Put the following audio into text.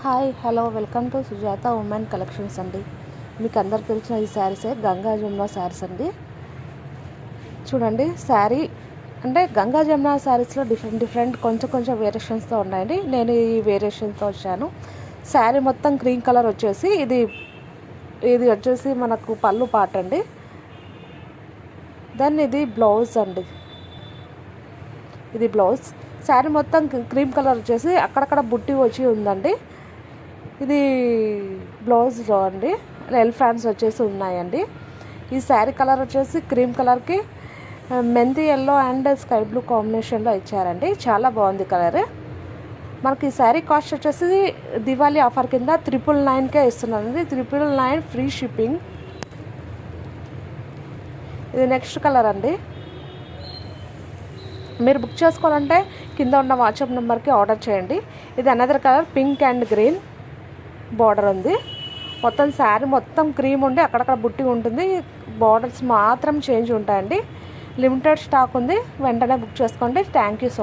Hi hello welcome to Sujatha women collections అండి. మీకు అందరికి తెలిసిన ఈ శారీసే గంగా జమున శారీస్ అండి. చూడండి, శారీ అంటే గంగా జమున శారీస్లో డిఫరెంట్ కొంచెం వేరియేషన్స్తో ఉన్నాయండి. నేను ఈ వేరియేషన్స్తో వచ్చాను. శారీ మొత్తం గ్రీన్ కలర్ వచ్చేసి ఇది వచ్చేసి మనకు పళ్ళు పాట అండి. దెన్ ఇది బ్లౌజ్ అండి. ఇది బ్లౌజ్. శారీ మొత్తం క్రీమ్ కలర్ వచ్చేసి అక్కడక్కడ బుట్టి వచ్చి ఉందండి. ఇది బ్లౌజ్లో అండి. ఎల్ ఫ్యాన్స్ వచ్చేసి ఉన్నాయండి. ఈ శారీ కలర్ వచ్చేసి క్రీమ్ కలర్కి మెంతి ఎల్లో అండ్ స్కై బ్లూ కాంబినేషన్లో ఇచ్చారండి. చాలా బాగుంది కలర్. మనకి ఈ శారీ కాస్ట్ వచ్చేసి దివాళీ ఆఫర్ కింద 999కే ఇస్తున్నానండి. 999 ఫ్రీ షిప్పింగ్. ఇది నెక్స్ట్ కలర్ అండి. మీరు బుక్ చేసుకోవాలంటే కింద ఉన్న వాట్సాప్ నెంబర్కి ఆర్డర్ చేయండి. ఇది another colour, pink and green border ఉంది. మొత్తం శారీ మొత్తం క్రీమ్ ఉండి అక్కడక్కడ బుట్టి ఉంటుంది. బార్డర్స్ మాత్రం చేంజ్ ఉంటాయండి. లిమిటెడ్ స్టాక్ ఉంది. వెంటనే బుక్ చేసుకోండి. Thank you so much.